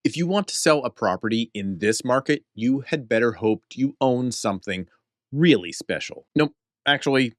If you want to sell a property in this market, you had better hope you own something really special. Nope, actually,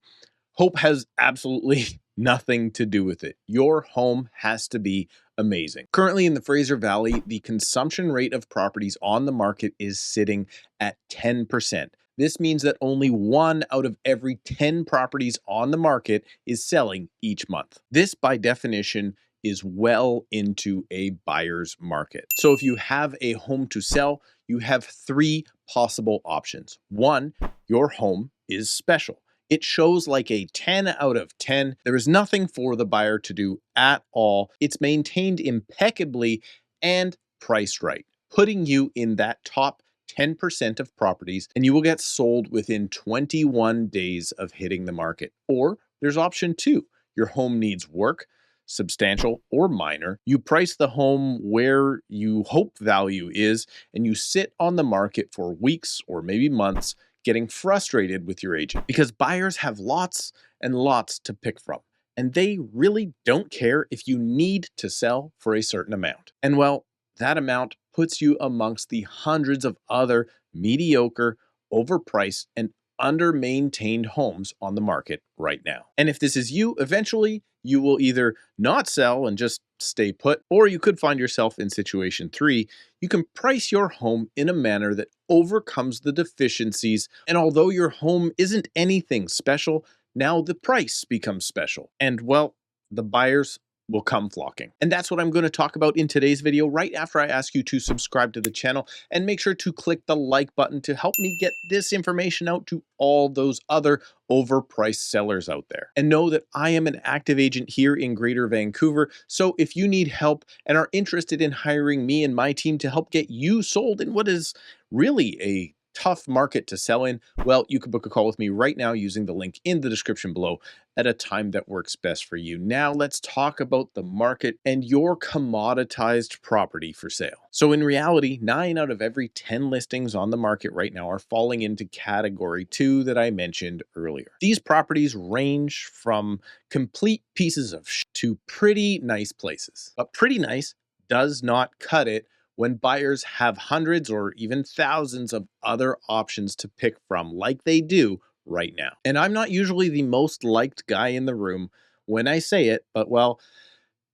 hope has absolutely nothing to do with it. Your home has to be amazing. Currently in the Fraser Valley, the consumption rate of properties on the market is sitting at 10%. This means that only 1 out of every 10 properties on the market is selling each month. This, by definition, is well into a buyer's market. So if you have a home to sell, you have 3 possible options. 1, your home is special. It shows like a 10 out of 10. There is nothing for the buyer to do at all. It's maintained impeccably and priced right, putting you in that top 10% of properties, and you will get sold within 21 days of hitting the market. Or there's option 2. Your home needs work, substantial or minor. You price the home where you hope value is, and you sit on the market for weeks or maybe months, getting frustrated with your agent because buyers have lots and lots to pick from, and they really don't care if you need to sell for a certain amount. And well, that amount puts you amongst the hundreds of other mediocre, overpriced, and under-maintained homes on the market right now. And if this is you, eventually you will either not sell and just stay put, or you could find yourself in situation 3. You can price your home in a manner that overcomes the deficiencies, and although your home isn't anything special, now the price becomes special. And well, the buyers will come flocking. And that's what I'm going to talk about in today's video, right after I ask you to subscribe to the channel and make sure to click the like button to help me get this information out to all those other overpriced sellers out there. And know that I am an active agent here in Greater Vancouver, so if you need help and are interested in hiring me and my team to help get you sold in what is really a tough market to sell in, well, you can book a call with me right now using the link in the description below at a time that works best for you. Now let's talk about the market and your commoditized property for sale. So in reality, 9 out of every 10 listings on the market right now are falling into category 2 that I mentioned earlier. These properties range from complete pieces of shit to pretty nice places. But pretty nice does not cut it when buyers have hundreds or even thousands of other options to pick from, like they do right now. And I'm not usually the most liked guy in the room when I say it, but well,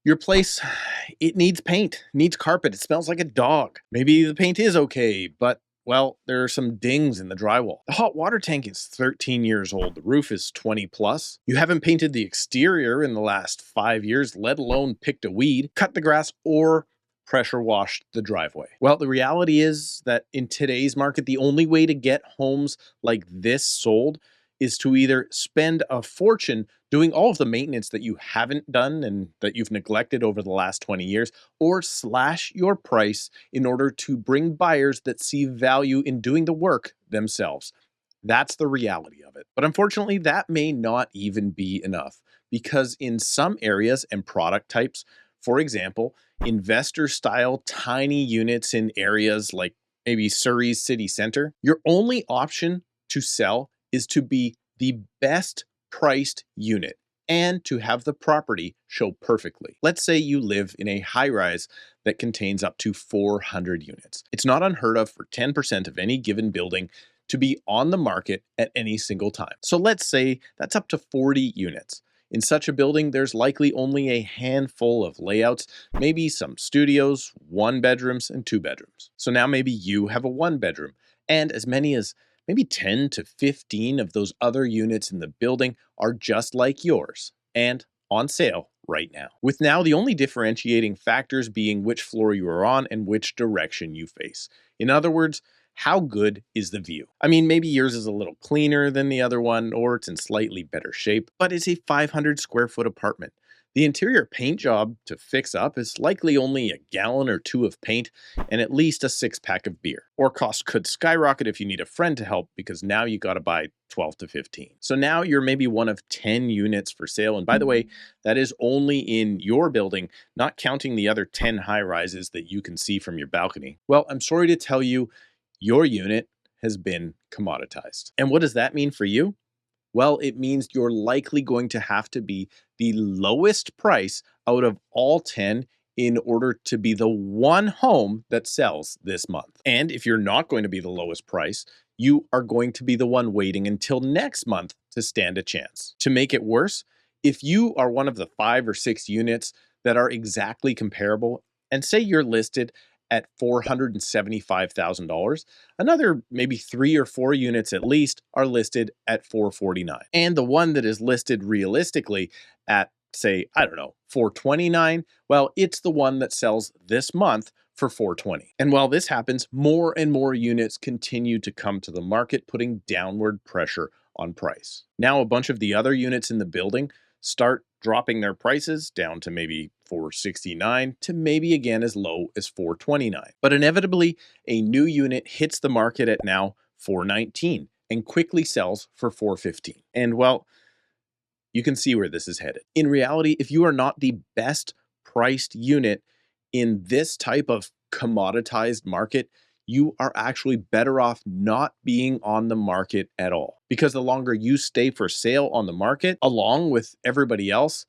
your place, it needs paint, needs carpet, it smells like a dog. Maybe the paint is okay, but well, there are some dings in the drywall. The hot water tank is 13 years old. The roof is 20 plus. You haven't painted the exterior in the last 5 years, let alone picked a weed, cut the grass, or pressure washed the driveway. Well, the reality is that in today's market, the only way to get homes like this sold is to either spend a fortune doing all of the maintenance that you haven't done and that you've neglected over the last 20 years, or slash your price in order to bring buyers that see value in doing the work themselves. That's the reality of it. But unfortunately, that may not even be enough, because in some areas and product types, for example, investor style tiny units in areas like maybe Surrey's city center, your only option to sell is to be the best priced unit and to have the property show perfectly. Let's say you live in a high rise that contains up to 400 units. It's not unheard of for 10% of any given building to be on the market at any single time. So let's say that's up to 40 units. In such a building, there's likely only a handful of layouts, maybe some studios, 1 bedrooms, and 2 bedrooms. So now maybe you have a 1 bedroom, and as many as maybe 10 to 15 of those other units in the building are just like yours and on sale right now. With now the only differentiating factors being which floor you are on and which direction you face. In other words, how good is the view? I mean, maybe yours is a little cleaner than the other one, or it's in slightly better shape, but it's a 500 square foot apartment. The interior paint job to fix up is likely only a gallon or 2 of paint and at least a 6-pack of beer. Or cost could skyrocket if you need a friend to help, because now you gotta buy 12 to 15. So now you're maybe one of 10 units for sale. And by the way, that is only in your building, not counting the other 10 high rises that you can see from your balcony. Well, I'm sorry to tell you, your unit has been commoditized. And what does that mean for you? Well, it means you're likely going to have to be the lowest price out of all 10 in order to be the one home that sells this month. And if you're not going to be the lowest price, you are going to be the one waiting until next month to stand a chance. To make it worse, if you are one of the 5 or 6 units that are exactly comparable, and say you're listed at $475,000, another maybe 3 or 4 units at least are listed at $449. And the one that is listed realistically at, say, I don't know, $429, well, it's the one that sells this month for $420. And while this happens, more and more units continue to come to the market, putting downward pressure on price. Now, a bunch of the other units in the building start dropping their prices down to maybe $469 to maybe again as low as $429. But inevitably, a new unit hits the market at now $419 and quickly sells for $415. And well, you can see where this is headed. In reality, if you are not the best priced unit in this type of commoditized market, you are actually better off not being on the market at all. Because the longer you stay for sale on the market, along with everybody else,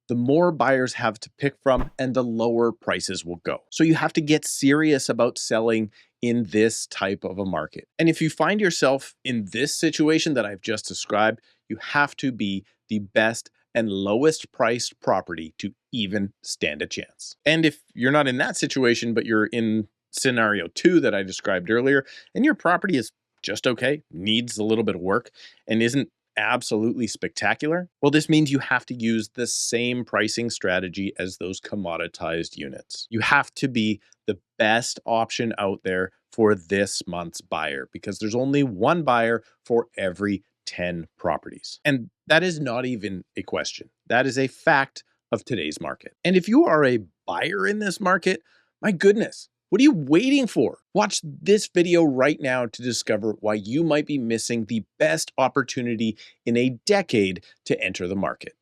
the more buyers have to pick from and the lower prices will go. So you have to get serious about selling in this type of a market. And if you find yourself in this situation that I've just described, you have to be the best and lowest priced property to even stand a chance. And if you're not in that situation, but you're in scenario 2 that I described earlier, and your property is just okay, needs a little bit of work, and isn't absolutely spectacular, well, this means you have to use the same pricing strategy as those commoditized units. You have to be the best option out there for this month's buyer, because there's only one buyer for every 10 properties. And that is not even a question. That is a fact of today's market. And if you are a buyer in this market, my goodness, what are you waiting for? Watch this video right now to discover why you might be missing the best opportunity in a decade to enter the market.